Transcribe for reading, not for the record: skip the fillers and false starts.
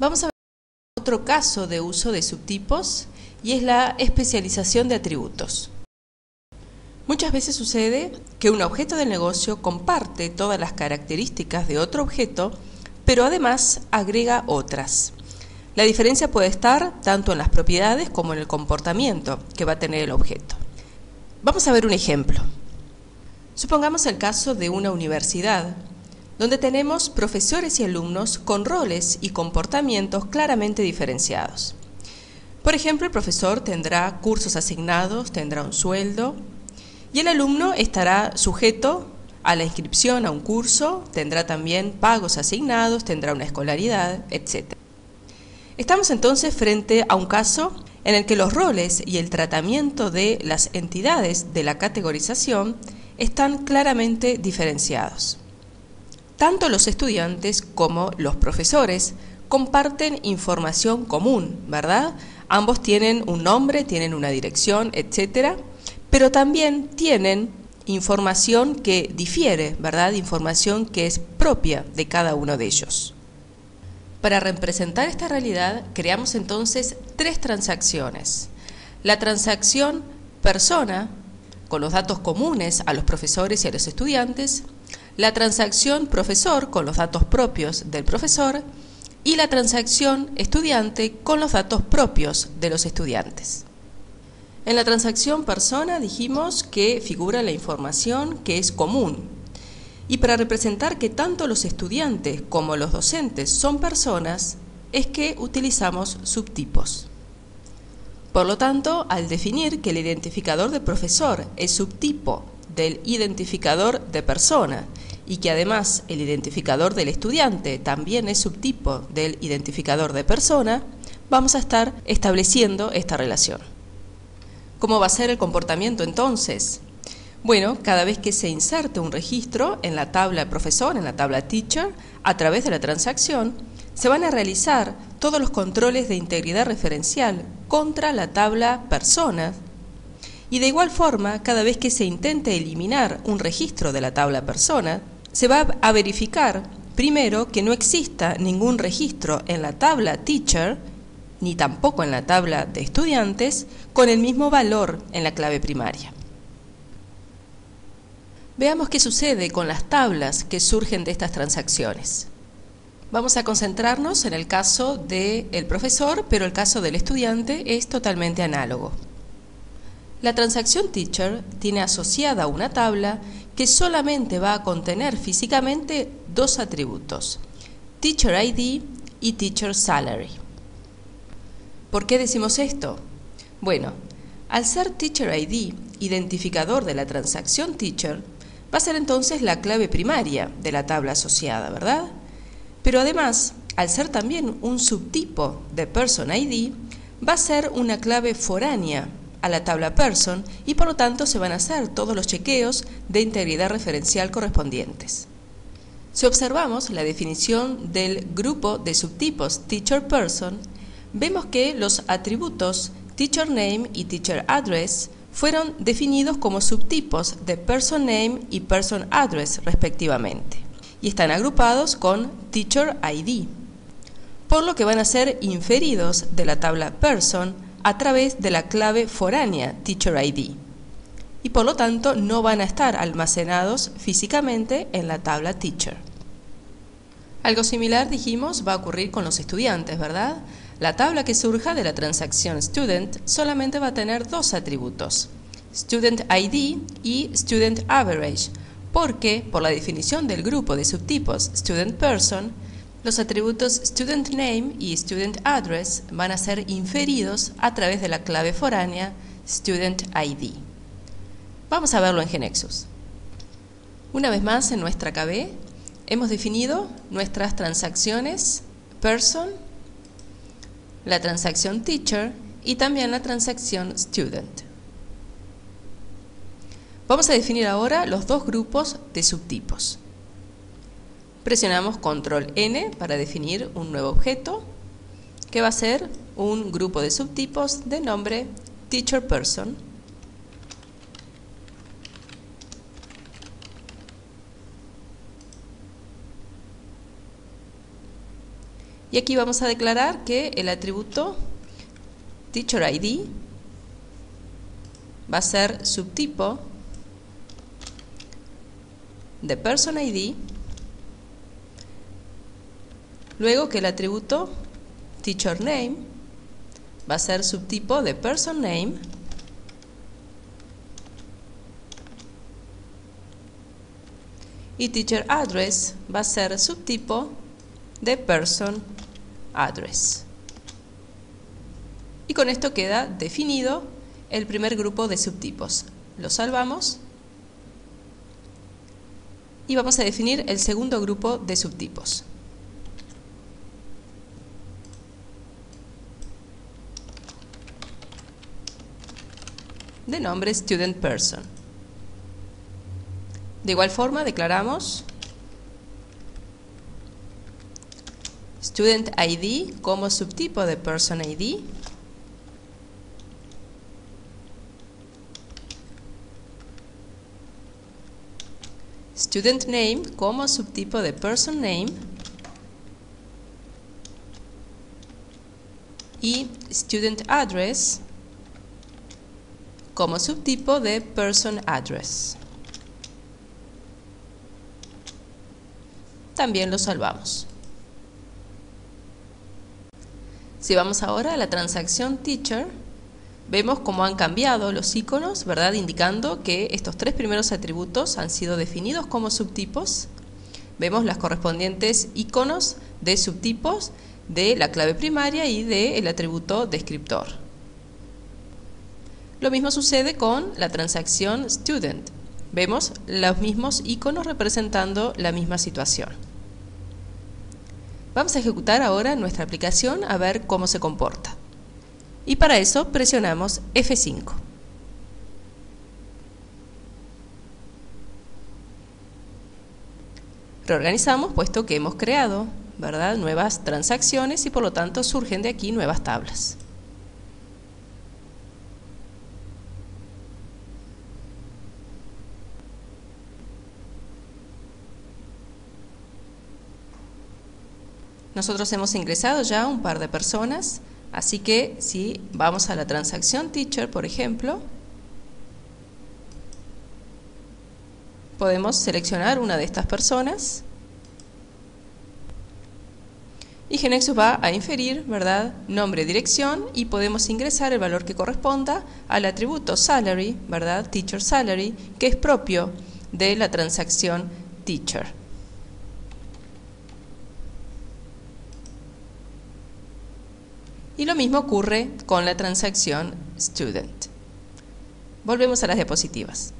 Vamos a ver otro caso de uso de subtipos y es la especialización de atributos. Muchas veces sucede que un objeto del negocio comparte todas las características de otro objeto, pero además agrega otras. La diferencia puede estar tanto en las propiedades como en el comportamiento que va a tener el objeto. Vamos a ver un ejemplo. Supongamos el caso de una universidad, donde tenemos profesores y alumnos con roles y comportamientos claramente diferenciados. Por ejemplo, el profesor tendrá cursos asignados, tendrá un sueldo, y el alumno estará sujeto a la inscripción a un curso, tendrá también pagos asignados, tendrá una escolaridad, etc. Estamos entonces frente a un caso en el que los roles y el tratamiento de las entidades de la categorización están claramente diferenciados. Tanto los estudiantes como los profesores comparten información común, ¿verdad? Ambos tienen un nombre, tienen una dirección, etc., pero también tienen información que difiere, ¿verdad? Información que es propia de cada uno de ellos. Para representar esta realidad, creamos entonces tres transacciones. La transacción persona, con los datos comunes a los profesores y a los estudiantes, la transacción profesor con los datos propios del profesor y la transacción estudiante con los datos propios de los estudiantes. En la transacción persona dijimos que figura la información que es común. Y para representar que tanto los estudiantes como los docentes son personas, es que utilizamos subtipos. Por lo tanto, al definir que el identificador de profesor es subtipo del identificador de persona y que además el identificador del estudiante también es subtipo del identificador de persona, vamos a estar estableciendo esta relación. ¿Cómo va a ser el comportamiento entonces? Bueno, cada vez que se inserte un registro en la tabla profesor, en la tabla teacher, a través de la transacción, se van a realizar todos los controles de integridad referencial contra la tabla persona. Y de igual forma, cada vez que se intente eliminar un registro de la tabla persona, se va a verificar primero que no exista ningún registro en la tabla teacher, ni tampoco en la tabla de estudiantes, con el mismo valor en la clave primaria. Veamos qué sucede con las tablas que surgen de estas transacciones. Vamos a concentrarnos en el caso del profesor, pero el caso del estudiante es totalmente análogo. La transacción teacher tiene asociada una tabla que solamente va a contener físicamente dos atributos, teacher ID y teacher salary. ¿Por qué decimos esto? Bueno, al ser teacher ID identificador de la transacción teacher, va a ser entonces la clave primaria de la tabla asociada, ¿verdad? Pero además, al ser también un subtipo de person ID, va a ser una clave foránea a la tabla person y por lo tanto se van a hacer todos los chequeos de integridad referencial correspondientes. Si observamos la definición del grupo de subtipos teacher person, vemos que los atributos teacher name y teacher address fueron definidos como subtipos de person name y person address respectivamente y están agrupados con teacher ID, por lo que van a ser inferidos de la tabla person a través de la clave foránea teacher ID y por lo tanto no van a estar almacenados físicamente en la tabla teacher. Algo similar, dijimos, va a ocurrir con los estudiantes, ¿verdad? La tabla que surja de la transacción student solamente va a tener dos atributos, student ID y student average, porque por la definición del grupo de subtipos student person, los atributos student name y student address van a ser inferidos a través de la clave foránea student ID. Vamos a verlo en GeneXus. Una vez más en nuestra KB hemos definido nuestras transacciones person, la transacción teacher y también la transacción student. Vamos a definir ahora los dos grupos de subtipos. Presionamos control N para definir un nuevo objeto que va a ser un grupo de subtipos de nombre teacher person. Y aquí vamos a declarar que el atributo TeacherID va a ser subtipo de PersonID, luego que el atributo TeacherName va a ser subtipo de PersonName, y TeacherAddress va a ser subtipo de PersonAddress. Y con esto queda definido el primer grupo de subtipos. Lo salvamos y vamos a definir el segundo grupo de subtipos. De nombre StudentPerson. De igual forma declaramos StudentID como subtipo de PersonID, StudentName como subtipo de PersonName y StudentAddress como subtipo de PersonAddress. También lo salvamos. Si vamos ahora a la transacción Teacher, vemos cómo han cambiado los iconos, ¿verdad? Indicando que estos tres primeros atributos han sido definidos como subtipos. Vemos las correspondientes iconos de subtipos de la clave primaria y del atributo descriptor. Lo mismo sucede con la transacción Student. Vemos los mismos iconos representando la misma situación. Vamos a ejecutar ahora nuestra aplicación a ver cómo se comporta. Y para eso presionamos F5. Reorganizamos puesto que hemos creado, ¿verdad?, nuevas transacciones y por lo tanto surgen de aquí nuevas tablas. Nosotros hemos ingresado ya un par de personas, así que si vamos a la transacción Teacher, por ejemplo, podemos seleccionar una de estas personas y GeneXus va a inferir, ¿verdad?, nombre, dirección, y podemos ingresar el valor que corresponda al atributo Salary, ¿verdad?, Teacher Salary, que es propio de la transacción Teacher. Y lo mismo ocurre con la transacción Student. Volvemos a las diapositivas.